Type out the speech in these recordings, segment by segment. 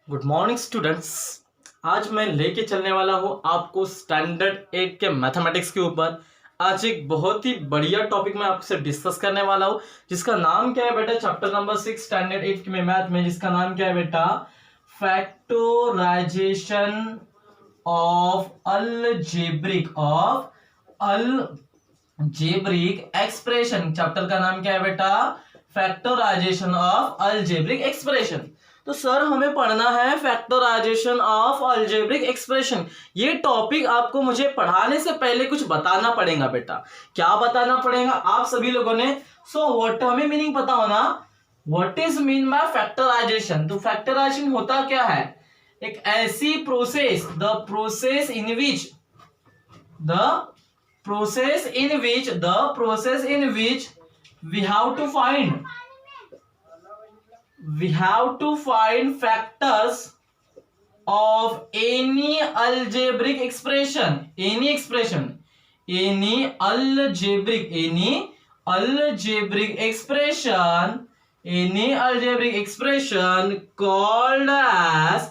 Good morning students. आज मैं लेके चलने वाला हूँ आपको स्टैंडर्ड 8 के मैथमेटिक्स के ऊपर। आज एक बहुत ही बढ़िया टॉपिक मैं आपसे डिस्कस करने वाला हूँ, जिसका नाम क्या है बेटा, चैप्टर नंबर 6 स्टैंडर्ड 8 में मैथ में, जिसका नाम क्या है बेटा, factorization of algebraic expression. Chapter का नाम क्या है बेटा, फैक्टराइजेशन ऑफ अलजेब्रिक एक्सप्रेशन। तो सर हमें पढ़ना है फैक्टराइजेशन ऑफ अलजेब्रिक एक्सप्रेशन। ये टॉपिक आपको मुझे पढ़ाने से पहले कुछ बताना पड़ेगा बेटा। क्या बताना पड़ेगा आप सभी लोगों ने? व्हाट, हमें मीनिंग पता होना, what is mean by factorization. तो फैक्टराइजेशन होता क्या है? एक ऐसी process, the process in which we have to find factors of any algebraic expression, any algebraic expression called as,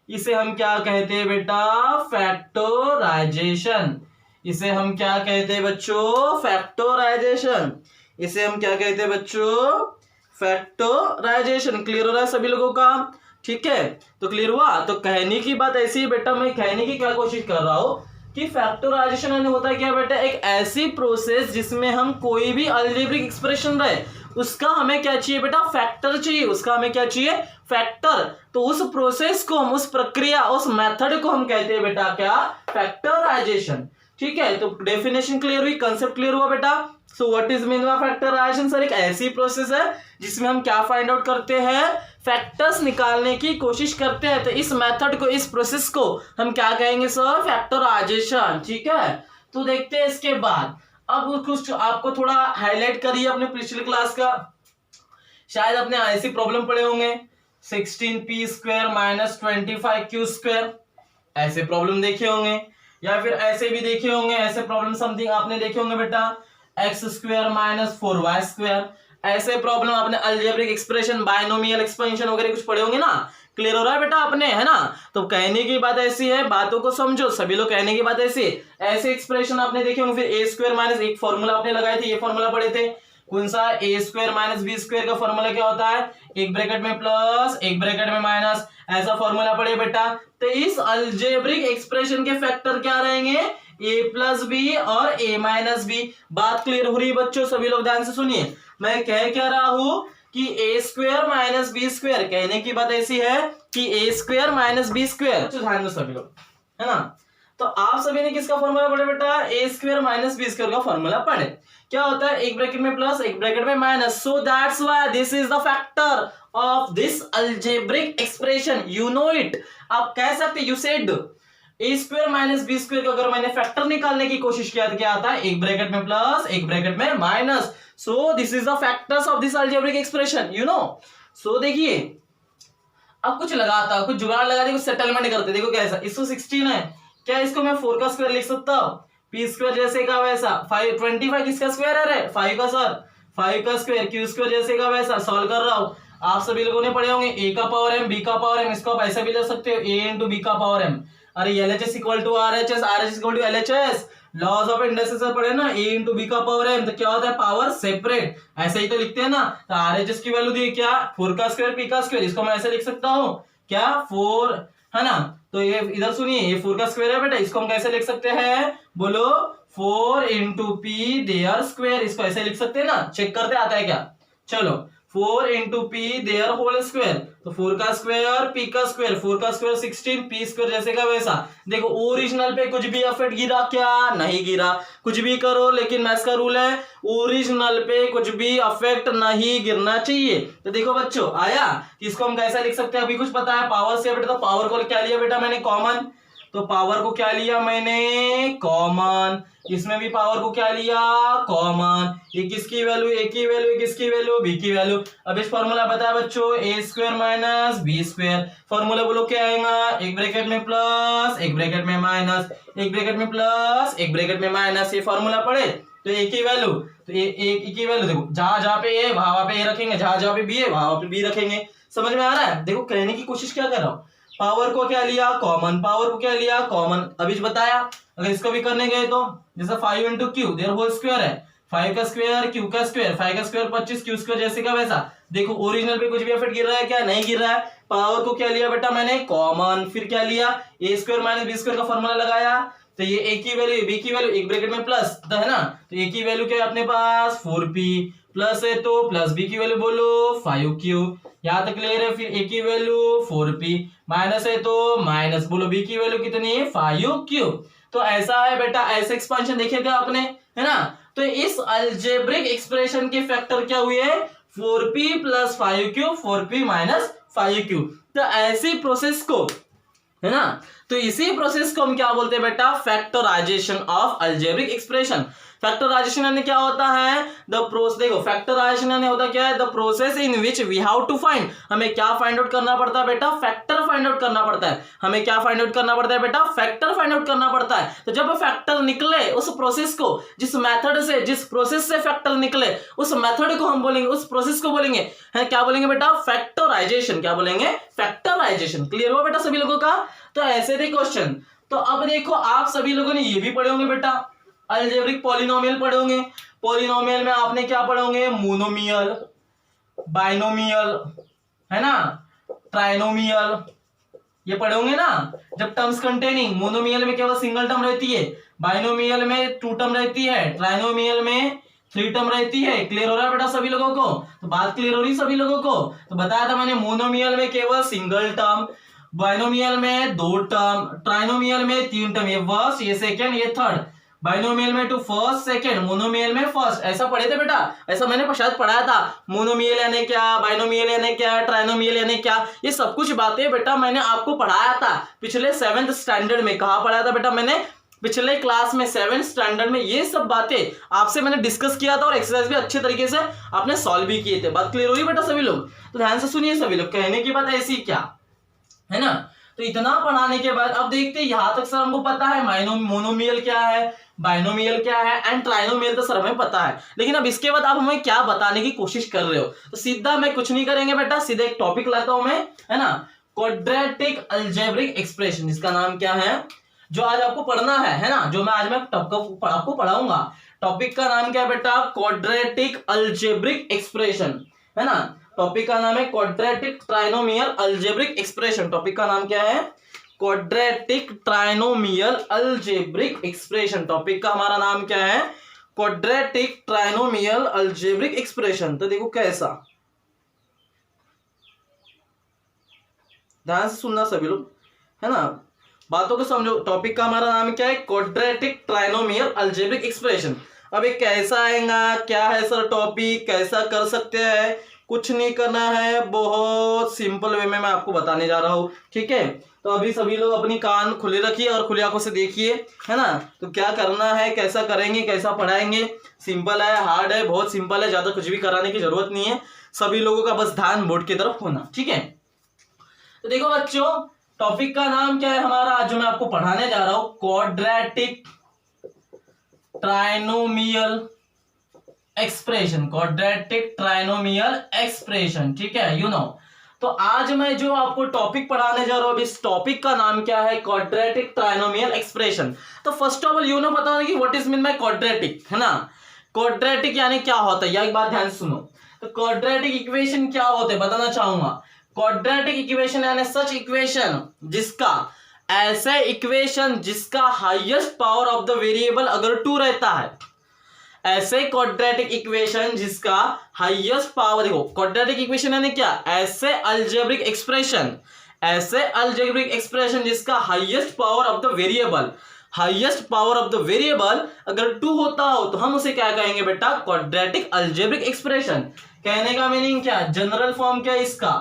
इसे हम क्या कहते हैं बेटा, फैक्टराइजेशन। इसे हम क्या कहते हैं बच्चों, फैक्टराइजेशन। इसे हम क्या कहते हैं बच्चों, फैक्टराइजेशन। क्लियर हो रहा है सभी लोगों का? ठीक है, तो क्लियर हुआ। तो कहने की बात ऐसी है बेटा, मैं कहने की क्या कोशिश कर रहा हूं कि फैक्टराइजेशन होता है क्या बेटा, एक ऐसी प्रोसेस जिसमें हम कोई भी अलजेब्रिक एक्सप्रेशन रहे उसका हमें क्या चाहिए बेटा, फैक्टर चाहिए। उसका हमें क्या चाहिए, फैक्टर। तो उस प्रोसेस को हम, उस प्रक्रिया, उस मेथड को हम कहते हैं बेटा क्या, फैक्टराइजेशन। ठीक है, तो डेफिनेशन क्लियर हुई, कंसेप्ट क्लियर हुआ बेटा। So what is mean by factorization? Sir एक ऐसी प्रोसेस है जिसमें हम क्या फाइंड आउट करते हैं, फैक्टर्स निकालने की कोशिश करते हैं। तो इस मेथड को, इस प्रोसेस को हम क्या कहेंगे सर, फैक्टराइजेशन। ठीक है, तो देखते हैं इसके बाद। अब कुछ आपको थोड़ा हाईलाइट करिए अपने पिछले क्लास का। शायद आपने ऐसी प्रॉब्लम पढ़े होंगे, 16p² - 25q², ऐसे प्रॉब्लम देखे होंगे, या फिर ऐसे भी देखे होंगे, ऐसे प्रॉब्लम समथिंग आपने देखे होंगे बेटा, x² - 4y²। ऐसे प्रॉब्लम आपने अलजेब्रिक एक्सप्रेशन, बायनोमियल एक्सपेंशन वगैरह कुछ पढ़े होंगे ना। क्लियर हो रहा है बेटा आपने, है ना? तो कहने की बात ऐसी है, बातों को समझो सभी लोग। कहने की बात ऐसी, ऐसे एक्सप्रेशन आपने देखे होंगे। फिर a² - एक फॉर्मूला आपने लगाए थे, ये फॉर्मूला पढ़े थे, कौन सा, a² - b² का फॉर्मूला क्या होता है, एक ब्रैकेट में प्लस एक ब्रैकेट में माइनस, ऐसा फॉर्मूला पढ़े बेटा। तो इस अलजेब्रिक एक्सप्रेशन के फैक्टर क्या रहेंगे, a+b और a-b। बात क्लियर हो रही है बच्चों? सभी लोग ध्यान से सुनिए, मैं कह रहा हूं कि a² - b²। कहने की बात ऐसी है कि a² - b²। तो ध्यान दो सभी लोग, है ना? तो आप सभी ने किसका फॉर्मूला पढ़े बेटा, a² - b² का फॉर्मूला पढ़े। क्या होता है, एक ब्रैकेट में प्लस एक ब्रैकेट में minus. So that's why this is the factor of this algebraic expression, you no it. आप कह सकते, यू सेड a² - b² का अगर मैंने फैक्टर निकालने की कोशिश किया तो क्या आता है, एक ब्रैकेट में प्लस एक ब्रैकेट में minus. So this is the factors of this algebraic expression, you know. So देखिए, अब कुछ लगाता, कुछ जुगाड़ लगा दे, कुछ सेटलमेंट करते। देखो कैसा, इसको 16 है, क्या इसको मैं 4 का स्क्वायर लिख सकता हूं, p² जैसे का वैसा। 25 किसका स्क्वायर है रे, 5 का सर, 5 का स्क्वायर, q² जैसे का वैसा। सॉल्व कर रहा हूं, आप सभी लोगों ने पढ़े होंगे a का पावर m, b का पावर m। इसको आप ऐसा भी ले सकते हो, a × b का पावर m। अरे LHS = RHS, RHS = LHS। Laws of inductions पढ़े ना, a × b का पावर m। तो क्या होता है, पावर सेपरेट, ऐसे ही तो लिखते हैं ना। तो RHS की वैल्यू दी क्या, 4 का स्क्वायर p का स्क्वायर। इसको मैं ऐसे लिख सकता हूं क्या, 4, है ना? तो ये इधर सुनिए, ये 4 का स्क्वायर है बेटा, इसको हम कैसे लिख सकते हैं, बोलो, 4 × p देयर स्क्वायर। इसको ऐसे लिख सकते हैं ना, चेक करते आता है क्या। चलो, 4 × p देयर होल स्क्वायर। तो 4 का स्क्वायर p का स्क्वायर, 4 का स्क्वायर 16, p² जैसे का वैसा। देखो ओरिजिनल पे कुछ भी इफेक्ट गिरा क्या, नहीं गिरा। कुछ भी करो, लेकिन मैथ्स का रूल है, ओरिजिनल पे कुछ भी इफेक्ट नहीं गिरना चाहिए। तो देखो बच्चों, आया। इसको हम कैसा लिख सकते हैं, अभी कुछ पता है, पावर से बेटा। तो पावर को क्या लिया बेटा मैंने, कॉमन। तो पावर को क्या लिया मैंने, कॉमन। इसमें भी पावर को क्या लिया, कॉमन। ये किसकी वैल्यू, a की वैल्यू, किसकी वैल्यू, b की वैल्यू। अब इस फॉर्मूला पता है बच्चों, a² - b²। फॉर्मूला बोलो क्या आएगा, एक ब्रैकेट में प्लस एक ब्रैकेट में माइनस, एक ब्रैकेट में प्लस एक ब्रैकेट में माइनस। ये फॉर्मूला पढ़े तो a की वैल्यू, तो a की वैल्यू देखो, जहां जहां पे a वहां पे a रखेंगे, जहां जहां पे b है वहां पे b रखेंगे। समझ में आ रहा है? देखो कहने की कोशिश क्या कर रहा हूं, पावर को क्या लिया कॉमन, पावर को क्या लिया कॉमन, अभी बताया। अगर इसको भी करने गए तो जैसे 5 into Q there whole square है, 5 का स्क्वायर क्यू का स्क्वायर, 5 का स्क्वायर 25 क्यू स्क्वायर जैसे का वैसा। देखो ओरिजिनल पे कुछ भी एफर्ट गिर रहा है क्या, नहीं गिर रहा है। पावर को क्या लिया बेटा मैंने कॉमन, फिर क्या लिया ए स्क्वायर माइनस बी स्क्वायर का फॉर्मूला लगाया, तो ये ए की वैल्यू बी की वैल्यू एक ब्रैकेट में प्लस है ना, तो ए की वैल्यू क्या है अपने पास 4p, प्लस है तो प्लस बी की वैल्यू बोलो 5q, यहां तक क्लियर है। फिर ए की वैल्यू 4p, माइनस है तो माइनस बोलो बी की वैल्यू कितनी है 5q। तो ऐसा है बेटा, ऐसे एक्सपेंशन देखेगा आपने, है ना। तो इस अलजेब्रिक एक्सप्रेशन के फैक्टर क्या हुए 4p plus 5q, 4p minus 5q। तो ऐसी प्रोसेस को, है ना, तो इसी प्रोसेस को हम क्या बोलते हैं बेटा factorization of algebraic expression. Factorization यानी क्या होता है द प्रोसेस, देखो फैक्टराइजेशन यानी होता क्या है the process in which we have to find, हमें क्या फाइंड आउट करना पड़ता है बेटा फैक्टर फाइंड आउट करना पड़ता है, हमें क्या फाइंड आउट करना पड़ता है बेटा फैक्टर फाइंड आउट करना पड़ता है। तो जब फैक्टर निकले उस प्रोसेस को, जिस मेथड से जिस प्रोसेस से फैक्टर निकले उस मेथड को हम बोलेंगे, उस प्रोसेस को बोलेंगे, है क्या बोलेंगे बेटा फैक्टराइजेशन, क्या बोलेंगे फैक्टराइजेशन। क्लियर हुआ बेटा सभी लोगों का। तो ऐसे थे क्वेश्चन। तो अब देखो आप सभी लोगों ने ये भी पढ़े होंगे बेटा अलजेब्रिक पॉलिनोमियल पढ़े होंगे। पॉलिनोमियल में आपने क्या पढ़े होंगे मोनोमियल, बाइनोमियल, है ना, ट्राइनोमियल, ये पढ़े होंगे ना। जब टर्म्स कंटेनिंग, मोनोमियल में केवल सिंगल टर्म रहती है, बाइनोमियल में 2 टर्म रहती है, ट्राइनोमियल में 3 टर्म रहती है। क्लियर हो रहा है बेटा सभी लोगों को। तो बात क्लियर हो रही सभी लोगों को। तो बताया था मैंने मोनोमियल में केवल सिंगल टर्म, बाइनोमियल में 2 टर्म, ट्राइनोमियल में 3 टर्म, ये फर्स्ट ये सेकंड ये थर्ड, बाइनोमियल में 2 फर्स्ट सेकंड, मोनोमियल में फर्स्ट। ऐसा पढ़े थे बेटा, ऐसा मैंने शायद पढ़ाया था। मोनोमियल यानी क्या, बाइनोमियल यानी क्या, ट्राइनोमियल यानी क्या, ये सब कुछ बातें बेटा मैंने आपको पढ़ाया था पिछले 7th स्टैंडर्ड में। कहाँ पढ़ाया था बेटा मैंने, पिछले क्लास में 7th स्टैंडर्ड में। ये सब बातें आपसे मैंने डिस्कस किया था और एक्सरसाइज भी अच्छे तरीके से आपने सॉल्व भी किए थे। बात क्लियर हो रही बेटा सभी लोग। तो ध्यान से सुनिए सभी लोग, कहने की बात ऐसी क्या है ना। तो इतना पढ़ाने के बाद अब देखते हैं, यहां तक सर हमको पता है मोनोमियल क्या है, बाइनोमियल क्या है एंड ट्राइनोमियल तो सर हमें पता है। लेकिन अब इसके बाद आप हमें क्या बताने की कोशिश कर रहे हो। तो सीधा मैं कुछ नहीं करेंगे बेटा, सीधे एक टॉपिक लाता हूं मैं, है ना, क्वाड्रेटिक अलजेब्रिक एक्सप्रेशन, जिसका नाम क्या है जो आज आपको पढ़ना है ना, जो मैं आज मैं आपको पढ़ाऊंगा। टॉपिक का नाम क्या है बेटा क्वाड्रेटिक अलजेब्रिक एक्सप्रेशन, है ना। टॉपिक का नाम है quadratic trinomial algebraic expression. Topic का नाम क्या है quadratic trinomial algebraic expression. Topic का हमारा नाम क्या है क्वाड्रेटिक ट्राइनोमियल अलजेब्रिक एक्सप्रेशन। तो देखो कैसा, ध्यान से सुनना सभी लोग, है ना, बातों को समझो। टॉपिक का हमारा नाम क्या है क्वाड्रेटिक ट्राइनोमियल अलजेब्रिक एक्सप्रेशन। अब ये कैसा आएगा, क्या है सर टॉपिक, कैसा कर सकते हैं, कुछ नहीं करना है, बहुत सिंपल वे में मैं आपको बताने जा रहा हूं, ठीक है। तो अभी सभी लोग अपनी कान खुले रखिए और खुली आंखों से देखिए, है ना। तो क्या करना है, कैसा करेंगे, कैसा पढ़ाएंगे, सिंपल है हार्ड है, बहुत सिंपल है, ज्यादा कुछ भी कराने की जरूरत नहीं है। सभी लोगों का बस ध्यान बोर्ड की तरफ होना, ठीक है। तो देखो बच्चों, टॉपिक का नाम क्या है हमारा आज जो मैं आपको पढ़ाने जा रहा हूं quadratic trinomial expression, quadratic trinomial expression, ठीक है, यू नो। तो आज मैं जो आपको टॉपिक पढ़ाने जा रहा हूं, इस टॉपिक का नाम क्या है क्वाड्रेटिक ट्राइनोमियल एक्सप्रेशन। तो first of all you know पता होगा कि what is mean by quadratic, है ना। क्वाड्रेटिक यानी क्या होता है, एक बात ध्यान सुनो। तो क्वाड्रेटिक इक्वेशन क्या होते हैं बताना चाहूंगा। क्वाड्रेटिक इक्वेशन यानी सच इक्वेशन जिसका, ऐसे इक्वेशन जिसका highest power of the variable अगर 2 रहता है, ऐसे क्वाड्रेटिक इक्वेशन जिसका हाईएस्ट पावर, देखो क्वाड्रेटिक इक्वेशन यानी क्या, ऐसे अलजेब्रिक एक्सप्रेशन, ऐसे अलजेब्रिक एक्सप्रेशन जिसका highest power of the variable, highest power of the variable अगर 2 होता हो तो हम उसे क्या कहेंगे बेटा क्वाड्रेटिक अलजेब्रिक एक्सप्रेशन। कहने का मीनिंग क्या, जनरल फॉर्म क्या है इसका,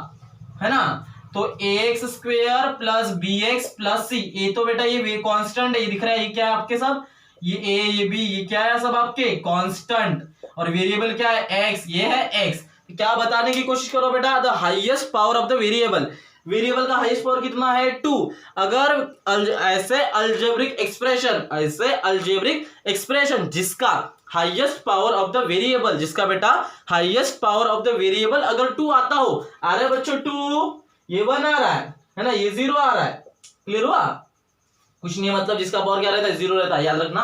है ना। तो ax square plus bx plus c, ये तो बेटा ये कांस्टेंट है, ये दिख रहा है, ये क्या है आपके सब, ये a ये b ये क्या है सब आपके कांस्टेंट, और वेरिएबल क्या है x, ये है x। क्या बताने की कोशिश करो बेटा, the highest power of the variable, variable का हाईएस्ट पावर कितना है 2। अगर ऐसे अलजेब्रिक एक्सप्रेशन, ऐसे अलजेब्रिक एक्सप्रेशन जिसका highest power of the variable, जिसका बेटा highest power of the variable अगर 2 आता हो, अरे बच्चों 2 ये 1 आ रहा है ना, ये 0 आ रहा है, क्लियर हुआ, कुछ नहीं है, मतलब जिसका पावर क्या रहता है 0 रहता है, याद रखना।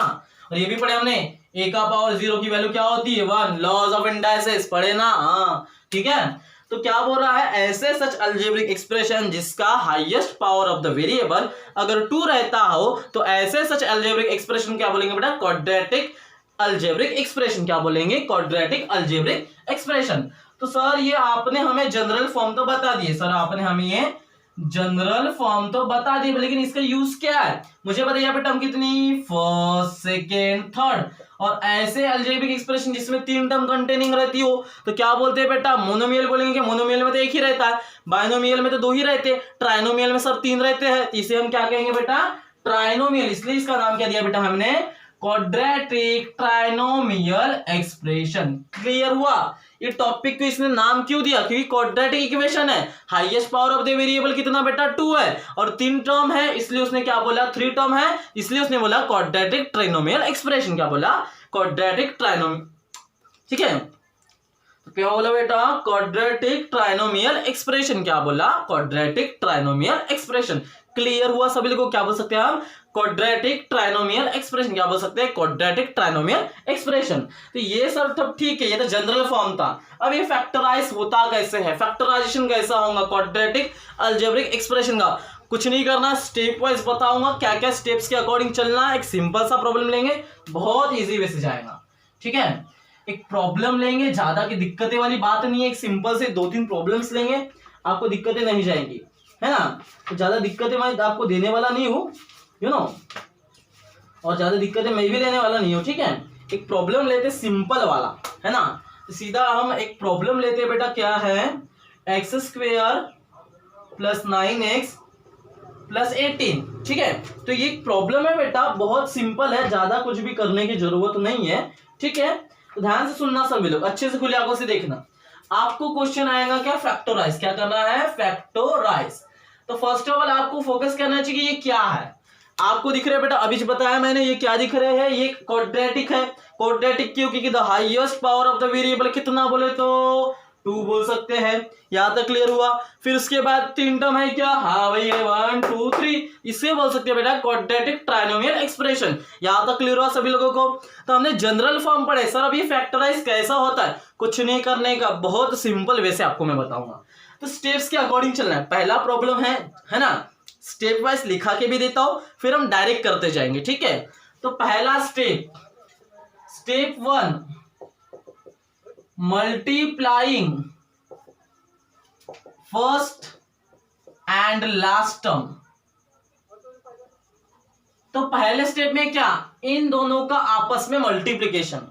और ये भी पढ़े हमने, a का पावर 0 की वैल्यू क्या होती है 1, लॉज ऑफ इंडाइसेस पढ़े ना, हाँ ठीक है। तो क्या बोल रहा है, ऐसे सच अलजेब्रिक एक्सप्रेशन जिसका highest power of the variable अगर 2 रहता हो तो ऐसे सच अलजेब्रिक एक्सप्रेशन क्या बोलेंगे बेटा, क्वाड्रेटिक अलजेब्रिक एक्सप्रेशन, क्या बोलेंगे, क्वाड्रेटिक अलजेब्रिक एक्सप्रेशन। तो सर ये आपने हमें जनरल फॉर्म तो बता दिए, सर आपने हमें ये जनरल फॉर्म तो बता दी, लेकिन इसका यूज क्या है मुझे बताइए पे, टर्म कितनी, फर्स्ट सेकेंड थर्ड, और ऐसे अलजेब्रिक एक्सप्रेशन जिसमें 3 टर्म कंटेनिंग रहती हो तो क्या बोलते हैं बेटा, मोनोमियल बोलेंगे। कि मोनोमियल में तो एक ही रहता है, बाइनोमियल में तो 2 ही रहते हैं, ट्राइनोमियल में सब 3 रहते हैं, इसे हम क्या कहेंगे बेटा, ट्राइनोमियल, इसलिए इसका नाम क्या दिया बेटा हमने, क्वाड्रेटिक ट्राइनोमियल एक्सप्रेशन। क्लियर हुआ, ये टॉपिक को इसने नाम क्यों दिया, क्योंकि क्वाड्रेटिक इक्वेशन है, highest power of the variable कितना बेटा 2 है, और 3 टर्म है, इसलिए उसने क्या बोला, 3 टर्म है, इसलिए उसने बोला क्वाड्रेटिक ट्राइनोमियल एक्सप्रेशन, क्या बोला, क्वाड्रेटिक ट्राइनोमियल, ठीक है। तो क्या बोला बेटा, क्वाड्रेटिक ट्राइनोमियल एक्सप्रेशन, क्या बोला, क्वाड्रेटिक ट्राइनोमियल एक्सप्रेशन। क्लियर हुआ सभी लोगों को, क्या बोल सकते हैं हम, क्वाड्रेटिक ट्राइनोमियल एक्सप्रेशन, क्या बोल सकते हैं, क्वाड्रेटिक ट्राइनोमियल एक्सप्रेशन। तो ये सब तब ठीक है, ये तो जनरल फॉर्म था। अब ये फैक्टराइज होता कैसे है, फैक्टराइजेशन कैसा होगा क्वाड्रेटिक अलजेब्रिक एक्सप्रेशन का, कुछ नहीं करना, स्टेप वाइज बताऊंगा क्या क्या स्टेप्स के अकॉर्डिंग चलना है। एक सिंपल सा प्रॉब्लम लेंगे, बहुत इजी वे से जाएगा, ठीक है। एक प्रॉब्लम लेंगे, ज्यादा की दिक्कतें वाली बात नहीं है, एक सिंपल से 2-3 प्रॉब्लम्स लेंगे, आपको दिक्कतें नहीं जाएंगी, है ना। तो ज्यादा दिक्कतें मैं आपको देने वाला नहीं हूं, यू नो, और ज्यादा दिक्कतें मैं भी लेने वाला नहीं हूं, ठीक है। एक प्रॉब्लम लेते सिंपल वाला, है ना। तो सीधा हम एक प्रॉब्लम लेते बेटा, क्या है, x² प्लस 9x प्लस 18, ठीक है। तो ये प्रॉब्लम है बेटा, बहुत सिंपल है, ज्यादा कुछ भी करने की जरूरत नहीं है, ठीक है। तो ध्यान से सुनना सभी लोग, अच्छे से खुले आंखों से देखना। आपको क्वेश्चन आएगा क्या, फैक्टराइज, क्या करना है, फैक्टराइज। तो फर्स्ट ऑफ ऑल आपको फोकस करना चाहिए ये क्या है, आपको दिख रहा है बेटा, अभी बताया मैंने, ये क्या दिख रहे हैं, ये क्वाड्रेटिक है। क्वाड्रेटिक क्यों, क्योंकि the highest power of the variable कितना बोले तो 2 बोल सकते हैं, यहां तक क्लियर हुआ। फिर उसके बाद 3 टर्म है क्या, हाँ भाई 1 2 3, इसे बोल सकते हैं बेटा क्वाड्रेटिक ट्राइनोमियल एक्सप्रेशन, यहां तक क्लियर हुआ सभी लोगों को। तो हमने जनरल फॉर्म पढ़े, सर अब ये फैक्टराइज कैसा होता है, कुछ नहीं करने का, बहुत सिंपल वे से आपको मैं बताऊंगा। तो स्टेप्स के अकॉर्डिंग चलना है, पहला प्रॉब्लम है ना, स्टेप वाइज लिखा के भी देता हूं, फिर हम डायरेक्ट करते जाएंगे, ठीक है। तो पहला step, step 1, multiplying first and last term. तो पहले स्टेप में क्या, इन दोनों का आपस में मल्टीप्लिकेशन।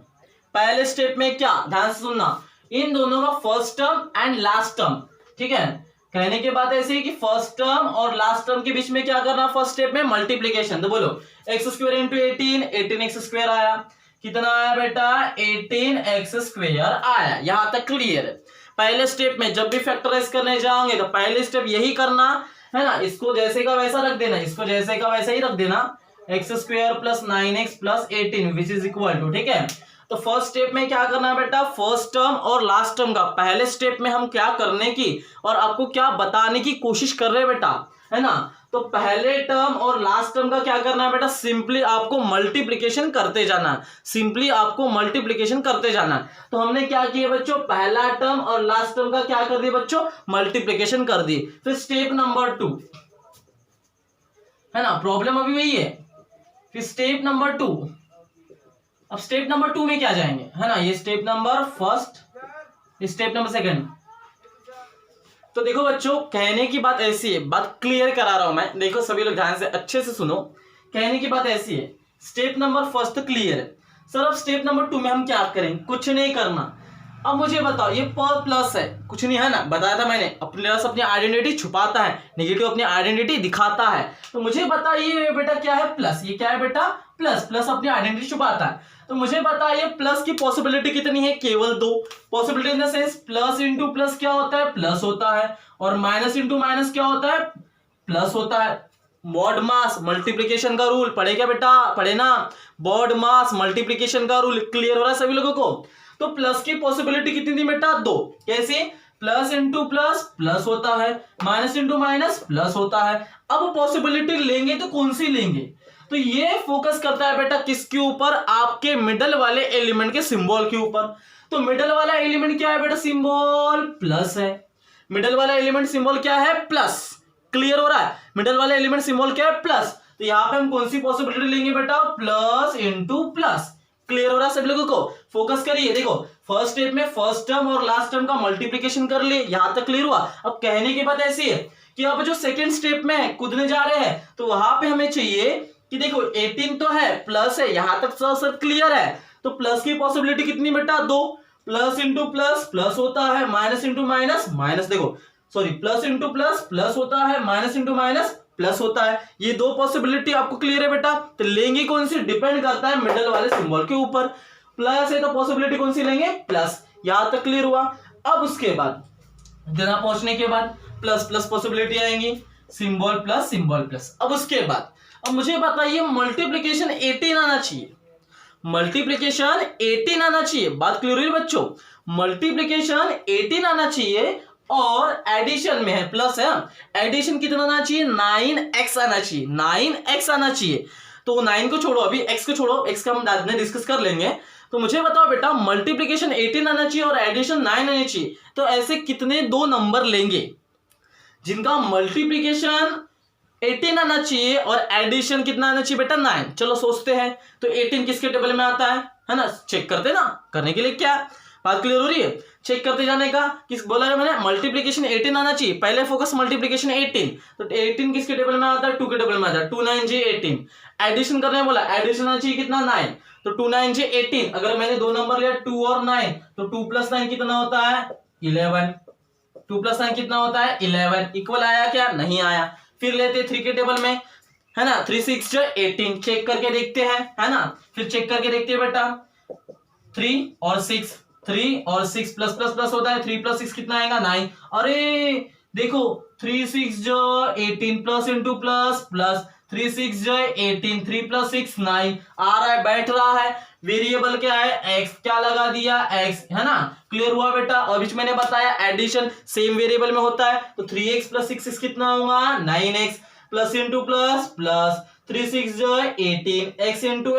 पहले स्टेप में क्या, ध्यान से सुनना, इन दोनों का first term and last term, ठीक है। कहने की बात ऐसी है कि फर्स्ट टर्म और लास्ट टर्म के बीच में क्या करना, फर्स्ट स्टेप में मल्टीप्लिकेशन। तो बोलो x² इंटू 18x² आया, कितना आया बेटा, 18x² आया, यहां तक क्लियर है। पहले स्टेप में जब भी फैक्टराइज करने जाओगे तो पहले स्टेप यही करना है ना, इसको जैसे का वैसा रख देना, इसको जैसे का वैसा ही रख देना, x² plus 9x plus 18 which is equal to, ठीक है। तो फर्स्ट स्टेप में क्या करना है बेटा, फर्स्ट टर्म और लास्ट टर्म का, पहले स्टेप में हम क्या करने की और आपको क्या बताने की कोशिश कर रहे हैं बेटा, है ना। तो पहले टर्म और लास्ट टर्म का क्या करना है बेटा, सिंपली आपको मल्टीप्लिकेशन करते जाना है, सिंपली आपको मल्टीप्लिकेशन करते जाना है। तो हमने क्या किया बच्चों, पहला टर्म और लास्ट टर्म का क्या कर दिया बच्चों, मल्टीप्लिकेशन कर दी। फिर स्टेप नंबर 2, है ना, प्रॉब्लम अभी वही है। फिर स्टेप नंबर 2, अब स्टेप नंबर 2 में क्या जाएंगे, है ना, ये step number first, step number second. तो देखो बच्चों, कहने की बात ऐसी है, बात क्लियर करा रहा हूं मैं, देखो सभी लोग ध्यान से अच्छे से सुनो। कहने की बात ऐसी है, स्टेप नंबर फर्स्ट क्लियर है सर, अब स्टेप नंबर 2 में हम क्या करेंगे, कुछ नहीं करना। अब मुझे बताओ, ये पर प्लस है, कुछ नहीं है ना, बताया था मैंने, प्लस अपनी आइडेंटिटी छुपाता है, नेगेटिव अपनी आइडेंटिटी दिखाता है। तो मुझे बताइए बेटा क्या है, प्लस, ये क्या है बेटा, प्लस, प्लस अपनी आइडेंटिटी छुपाता है। तो मुझे बताइए प्लस की पॉसिबिलिटी कितनी है, केवल 2 possibility, in the sense plus into plus क्या होता है, प्लस होता है, और माइनस इंटू माइनस क्या होता है, प्लस होता है। मॉड मास मल्टीप्लिकेशन का रूल पढ़े क्या बेटा, पढ़े ना, मॉड मास मल्टीप्लिकेशन का रूल, क्लियर हो रहा है सभी लोगों को। तो प्लस की पॉसिबिलिटी कितनी थी बेटा, 2, कैसे, प्लस इंटू प्लस प्लस होता है, माइनस इंटू माइनस प्लस होता है। अब पॉसिबिलिटी लेंगे तो कौन सी लेंगे? तो ये फोकस करता है बेटा किसके ऊपर? आपके मिडल वाले एलिमेंट के सिंबल के ऊपर। तो मिडल वाला एलिमेंट क्या है बेटा? सिंबल प्लस है। मिडल वाला एलिमेंट सिंबल क्या है? प्लस। क्लियर हो रहा है? मिडल वाला एलिमेंट सिंबल क्या है? प्लस। तो यहां पे हम कौन सी पॉसिबिलिटी लेंगे बेटा? Plus into plus. क्लियर हो रहा है सब लोगों को? फोकस करिए। देखो फर्स्ट स्टेप में फर्स्ट टर्म और लास्ट टर्म का मल्टीप्लिकेशन कर लिए, यहां तक क्लियर हुआ। अब कहने की बात ऐसी है कि अब जो सेकंड स्टेप में कूदने जा रहे हैं तो वहां पे हमें चाहिए कि देखो 18 तो है, प्लस है, यहां तक सब क्लियर है। तो प्लस की पॉसिबिलिटी कितनी बेटा? 2। प्लस इंटू प्लस प्लस होता है, माइनस इंटू माइनस माइनस, देखो sorry plus into plus plus होता है, माइनस इंटू माइनस प्लस होता है। ये दो पॉसिबिलिटी आपको क्लियर है बेटा? तो लेंगे कौन सी? डिपेंड करता है मिडल वाले सिंबल के ऊपर। प्लस है तो पॉसिबिलिटी कौन सी लेंगे? प्लस। यहां तक क्लियर हुआ? अब उसके बाद इतना पहुंचने के बाद प्लस प्लस पॉसिबिलिटी आएंगी, सिंबल प्लस। अब उसके बाद अब मुझे बताइए मल्टीप्लीकेशन 18 आना चाहिए। मल्टीप्लीकेशन 18 आना चाहिए। बात क्लियर हुई बच्चों? मल्टीप्लीकेशन 18 आना चाहिए और एडिशन में है प्लस है। एडिशन कितना आना चाहिए? 9x आना चाहिए। 9x आना चाहिए। तो 9 को छोड़ो, अभी x को छोड़ो, x का हम बाद में डिस्कस कर लेंगे। तो मुझे बताओ बेटा मल्टीप्लिकेशन 18 आना चाहिए और एडिशन 9 आना चाहिए। तो ऐसे कितने दो नंबर लेंगे जिनका मल्टीप्लिकेशन 18 आना चाहिए और एडिशन कितना आना चाहिए बेटा? 9। चलो सोचते हैं। तो 18 किसके टेबल में आता है ना? चेक करते ना, करने के लिए क्या बात क्लियर हो रही है? चेक करते जाने का। किस बोला है मैंने? मल्टीप्लिकेशन 18 आना चाहिए। पहले फोकस मल्टीप्लिकेशन 18। तो 18 किसके टेबल में आता है? 2 के टेबल में आता है। 2 9 जी 18। एडिशन करने बोला, एडिशन आना चाहिए कितना? 9। तो 2 9 जी 18। अगर मैंने दो नंबर लिया 2 और 9, तो 2 + 9 कितना होता है? 11। 2 + 9 कितना होता है? 11। इक्वल आया क्या? नहीं आया। फिर लेते 3 के टेबल में, है ना? 3 6 जो 18। चेक करके देखते हैं, है ना? फिर चेक करके देखते हैं बेटा 3 और 6 प्लस प्लस प्लस होता है। 3 + 6 कितना आएगा? 9। अरे देखो 3 6 जो 18 प्लस इंटू प्लस प्लस 3 6 जो 18, 3 + 6 9 आ रहा है, बैठ रहा है। वेरिएबल क्या है? x। क्या लगा दिया? x, है ना? क्लियर हुआ बेटा? और बीच मैंने बताया एडिशन सेम वेरिएबल में होता है। तो 3x + 6 कितना होगा? 9x। Plus into plus plus 3 6 जो 18, x इंटू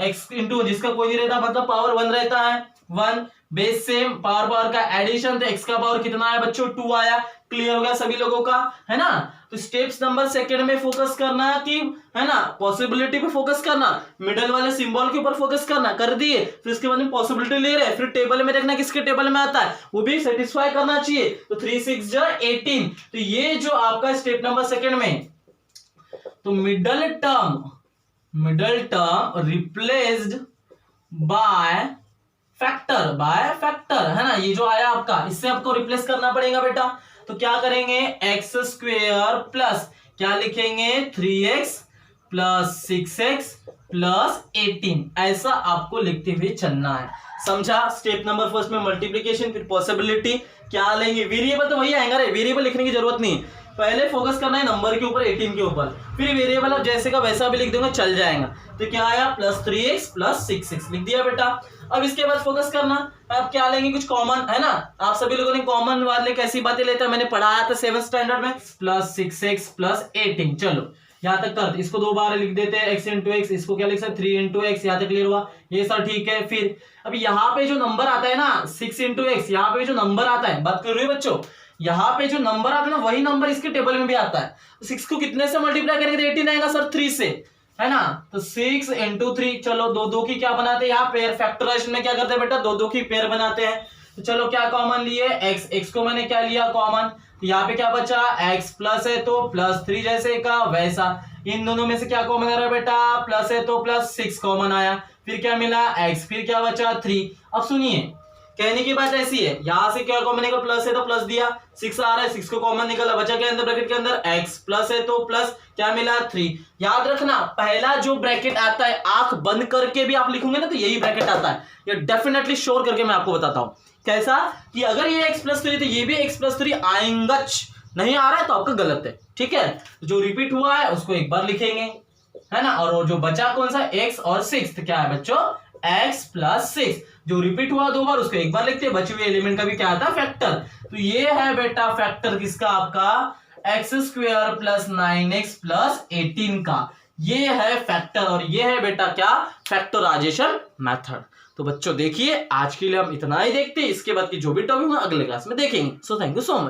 x इंटू जिसका कोई नहीं रहता मतलब पावर 1 रहता है, 1 बेस सेम पावर का एडिशन। तो x का पावर कितना आया बच्चों? 2 आया। क्लियर हो गया सभी लोगों का, है ना? तो स्टेप्स नंबर सेकंड में फोकस करना कि, है ना, पॉसिबिलिटी पे फोकस करना, मिडल वाले सिंबल के ऊपर फोकस करना, कर दिए। फिर उसके बाद में पॉसिबिलिटी ले रहे हैं, फिर टेबल में देखना किसके टेबल में आता है, वो भी सेटिस्फाई करना चाहिए। तो 3 6 जो 18। तो ये जो आपका स्टेप नंबर सेकंड में, तो middle term replaced by factor, है ना? ये जो आया आपका, इससे आपको रिप्लेस करना पड़ेगा बेटा। तो क्या करेंगे? x² प्लस क्या लिखेंगे? 3x plus 6x plus 18। ऐसा आपको लिखते हुए चलना है। समझा? स्टेप नंबर फर्स्ट में मल्टीप्लिकेशन, फिर पॉसिबिलिटी क्या लेंगे? वेरिएबल तो वही आएगा रे, वेरिएबल लिखने की जरूरत नहीं। पहले फोकस करना है नंबर के ऊपर, 18 के ऊपर, फिर वेरिएबल अब जैसे का वैसा भी लिख देंगे, चल जाएगा। तो क्या आया? प्लस 3x प्लस 6x लिख दिया बेटा। अब इसके बाद फोकस करना, अब क्या लेंगे? कुछ कॉमन, है ना? आप सभी लोगों ने कॉमन वाले कैसी बातें लेते हैं मैंने पढ़ाया था 7th स्टैंडर्ड में। Plus 6x plus 18। चलो यहाँ तक कर, इसको 2 बार लिख देते हैं, x इंटू एक्स। इसको क्या लिख सकते? 3 इंटू एक्स। यहाँ तक क्लियर हुआ? ये सब ठीक है। फिर अब यहाँ पे जो नंबर आता है ना 6 इंटू एक्स, यहाँ पे जो नंबर आता है, बात कर रही है बच्चों, यहाँ पे जो नंबर आता है ना वही नंबर इसके टेबल में भी आता है। 6 को कितने से मल्टीप्लाई करेंगे? 18 आएगा सर, 3 से, है ना? तो 6 इंटू 3। चलो 2 की क्या बनाते हैं यहाँ पेयर? फैक्टराइजेशन में क्या करते हैं बेटा? 2 की पेयर बनाते हैं। तो चलो क्या कॉमन लिए? x को मैंने क्या लिया? कॉमन। तो यहाँ पे क्या बचा? x प्लस है तो प्लस 3 जैसे का वैसा। इन दोनों में से क्या कॉमन आ रहा है बेटा? प्लस है तो प्लस 6 कॉमन आया। फिर क्या मिला? x। फिर क्या बचा? 3। अब सुनिए, कहने की बात ऐसी है, यहां से क्या कॉमन निकला? प्लस है तो प्लस दिया, 6 आ रहा है, 6 को कॉमन निकला, बचा क्या अंदर ब्रैकेट के अंदर? x। प्लस है तो प्लस क्या मिला? 3। याद रखना पहला जो ब्रैकेट आता है आंख बंद करके भी आप लिखोगे ना तो यही ब्रैकेट आता है। ये डेफिनेटली श्योर करके मैं आपको बताता हूं। कैसा? कि अगर ये x + 3 तो ये भी x + 3 आएगा। नहीं आ रहा है तो आपका गलत है, ठीक है? जो रिपीट हुआ है उसको एक बार लिखेंगे, है ना? और जो बचा कौन सा? x और 6। तो क्या है बच्चों? x प्लस 6, जो रिपीट हुआ 2 बार उसको एक बार लिखते हैं, बचे हुए एलिमेंट का भी क्या आता है फैक्टर। तो ये है बेटा फैक्टर किसका, आपका x square plus 9x plus 18 का, ये है फैक्टर। और ये है बेटा क्या, फैक्टराइजेशन मेथड। तो बच्चों देखिए आज के लिए हम इतना ही देखते हैं, इसके बाद की जो भी टॉपिक हम अगले क्लास में देखेंगे। So thank you so much.